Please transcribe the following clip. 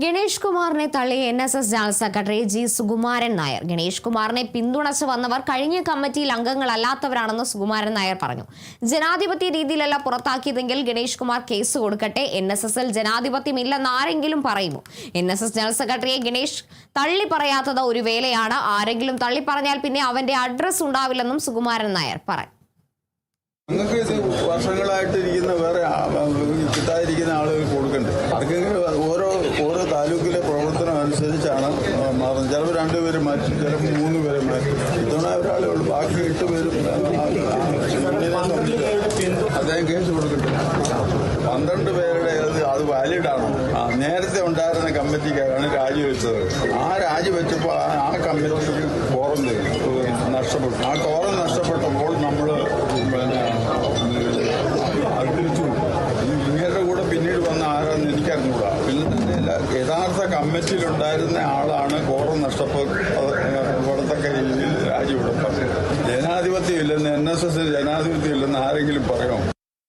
ഗണേഷ് കുമാറിനെ തള്ളിയ NSS general secretary G Sukumaran Nair. Ganesh കുമാറിനെ പിന്തുണച്ചു വന്നവർ കഴിഞ്ഞ കമ്മിറ്റിയിൽ അംഗങ്ങളല്ലാത്തവരാണെന്ന് സുകുമാരൻ നായർ പറഞ്ഞു. ജനാധിപത്യ രീതിയിലല്ല പുറത്താക്കിയതെങ്കിൽ ഗണേഷ് കുമാർ കേസ് കൊടുക്കട്ടെ. NSSൽ ജനാധിപത്യമില്ലെന്ന് ആരെങ്കിലും പറയുമോ? NSS ജനറൽ സെക്രട്ടറിയെ ഗണേഷ് തള്ളി പറയാത്തത് ഒരു വേലയാണ്. ആരെങ്കിലും തള്ളി പറഞ്ഞാൽ പിന്നെ അവന്റെ അഡ്രസ് ഉണ്ടാവില്ലെന്നും സുകുമാരൻ നായർ പറഞ്ഞു. നിങ്ങൾക്ക് ഇത് വർഷങ്ങളായിട്ട് ഇരിക്കുന്ന വേറെ കിട്ടാതിരിക്കുന്ന ആളുകൾ കൊടുക്കണ്ടേ? അതൊക്കെ ഓരോ താലൂക്കിലെ പ്രവർത്തനം അനുസരിച്ചാണ് മാറുന്നത്. ചിലപ്പോൾ 2 പേര് മാറ്റി, ചിലപ്പോൾ 3 പേരെ മാറ്റി. ഇത്തവണ ഒരാളേ ഉള്ളൂ, ബാക്കി 8 പേരും അദ്ദേഹം കേസ് കൊടുക്കട്ടെ. 12 പേരുടെ അത് വാലിഡാണോ? നേരത്തെ ഉണ്ടായിരുന്ന കമ്മിറ്റിക്കാരാണ് രാജിവെച്ചത്. ആ രാജിവെച്ചപ്പോൾ ആ കമ്മിറ്റിക്ക് കോറം നഷ്ടപ്പെട്ടു. ആ കോറം നഷ്ടപ്പെട്ടപ്പോൾ നമ്മൾ തിരിച്ചു. ഇങ്ങയുടെ കൂടെ പിന്നീട് വന്ന ആരാന്ന് എനിക്കറിഞ്ഞൂടാ. പിന്നെ തന്നെ യഥാർത്ഥ കമ്മിറ്റിയിലുണ്ടായിരുന്ന ആളാണ് കോറം നഷ്ടപ്പെടത്തക്ക രീതിയിൽ രാജിവിടുന്നത്. ജനാധിപത്യം ഇല്ലെന്ന് NSS ജനാധിപത്യം ഇല്ലെന്ന് ആരെങ്കിലും പറയുമോ?